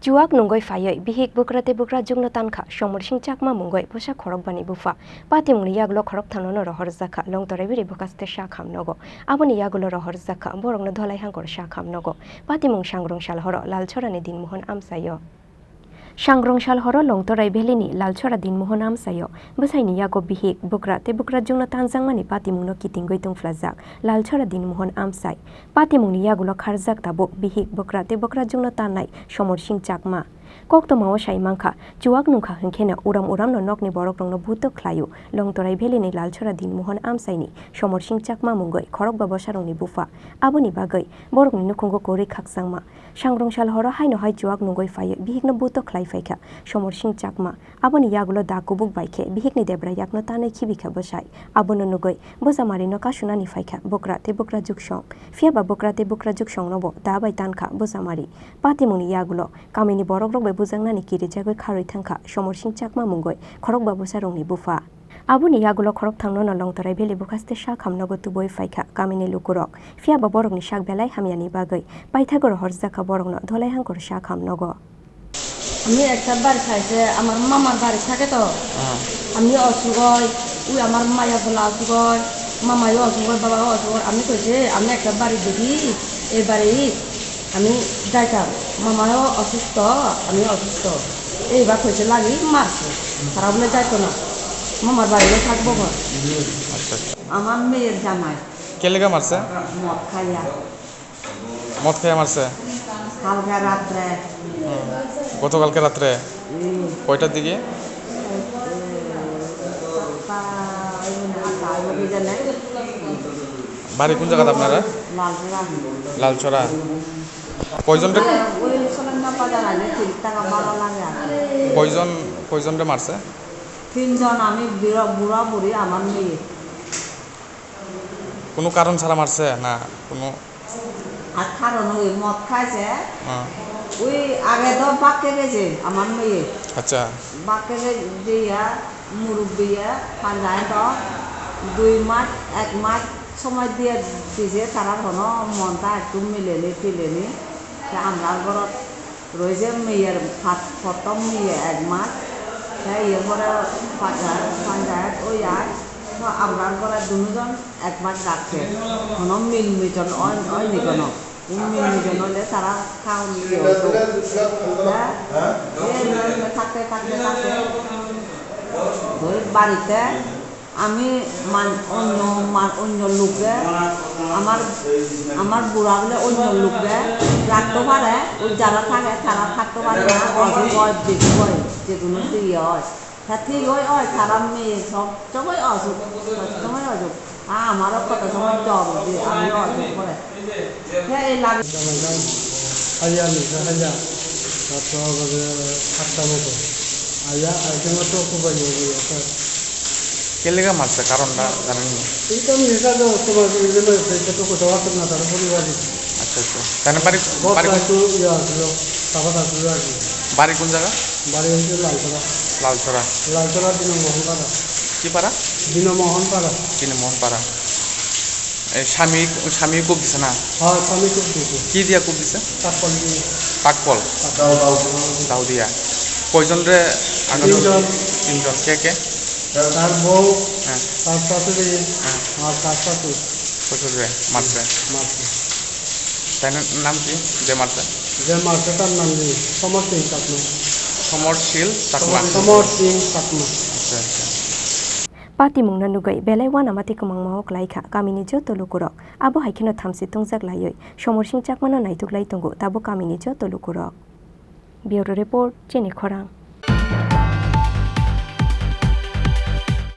Juak nunggoi fayoi bihik bukrate bukra jungno tanka somorsing chakma munggoi posa khorok bani bufa pati mungni yagulo khorok thanono rohor zakha long torai biri bukaste sha khamnogo aboni yagulo rohor zakha borokno dholai hangkor sha khamnogo pati mung sangrong salhoro lalchorani dinmohon amsayo Sangrong Shalhoro long torai belini lalchora dinmohon amsayo bwsaini yago bihik bukra te bukra jungno tanjangmani patimungno kitingoi tungflajak lalchora dinmohon amsai patimungni yagulo kharjak tabo bihik bukra te bukra jungno tanai somorsing chakma koktomao saimangkha juak nungkha hengkhena uram no nokni borokrongno bhuto khlaio long torai belini lalchora dinmohon amsaini somorsing chakma mungoi khorok babosarongni bufa aboni bagai borokni nukhungo kori khaksangma Sangrong Shalhoro haino hai juak nungoi faye bihikno bhuto khlai faikha somorsing chakma aboni yagulo dakubuk baikhe bihikni debra yakno tanai khibikha bosai abono nugoi bojamari no kasunani faikha bukra te bukra juksong fiaba bukra te bukra juksong nobo dabai tankha bojamari patimuni yagulo kamini borokrok bai bujangnani kiri jagoi kharoi thangkha somorsing chakma mungoi khorok babosarongni bufa Abuni yagulo khorok thangno long torai beli bukaste sha khamnogo tuboi faikha kamini lukurok fiaba borokni shak belai hamyani bagai paithagor horjaka borokno dholai hangkor sha khamnogo আমি একটা বাড়ি খাইছে আমার মামার বাড়ি থাকে তো আমি অসুগয় ওই আমার মায়া বলা অসুগয় মামাও অসুগয় বাবাও অসুগয় আমি কইছে আমি একটা বাড়ি দেখি এই বাড়ি আমি যাইতাম মামাও অসুস্থ আমি অসুস্থ এইবার কইছে লাগি মারছে তারা বলে যাইতো না মামার বাড়িতে থাকবো আমার মেয়ের জামাই কে লেগে মারছে মদ খাইয়া মারছে কালকে রাত্রে গতকালকে রাত্রে কয়টার দিকে বাড়ি কোন জায়গাতে আপনারা লালছড়া কয়জনরে মারছে 3 জন আমি বুড়া বুড়ি আমার মেয়ে কোনো কারণ ছাড়া মারছে না কোনো আর কারণ ওই মদ খাইছে ওই আগে তো বাক্যে গেছে আমার মেয়ে আচ্ছা বাক্যে দিয়া মুরব্বিয়া পাঞ্জায় তো 2 মাস 1 মাস সময় দিয়ে দিছে তারা কোনো মনটা একটু মিলেনি টিলেনি আমরা ঘরত রয়েছে মেয়ের প্রথম মেয়ে 1 মাস এরপরে পাঞ্জায়ত ওই আর তো আমরা ঘরে দুজন 1 মাস রাখছে কোনো মিল মিটন হয়নি কোনো মিল মিটন হলে তারা খাওয়া থাকতে বাড়িতে আমি অন্য লোকে আমার বুড়া বলে অন্য লোকে রাখতে পারে ওই যারা থাকে তারা থাকতে পারে না অসুখ হয় যে কোনো ইয়ে হয় ঠিক হয় তারা মেয়ে সব সময় অসুখ সময় অসুখ আমারও কত সময় জ্বর দিয়ে আমি অসুখ করে এই লাগে কে লেগে মারছে কারণটা জানেন না আচ্ছা আচ্ছা তাহলে বাড়ি কোন জায়গা বাড়ি হচ্ছে লালছড়া দিনমোহন কি পাড়া দিনমোহন পাড়া এই স্বামী কূপ দিছে না হ্যাঁ স্বামী কূপ দিছে কি দিয়া কূপ দিছে পাকপল দাও দিয়া কয়জন রে তিনজন কে তার বউ তার শাশুড়ি আর তার শাশুড়ি শ্বশুর রে মারছে তাই নাম কি যে মারছে তার নাম কি সমর সিং চাকমা আচ্ছা আচ্ছা Patimungna nugai belai wana mati kumang mahok laika kamini jo tolukurok abo haikino thamsi tungjak layoi somorsing chakmana naituk lai tungu tabo kamini jo tolukurok Bureau Report Chini Khorang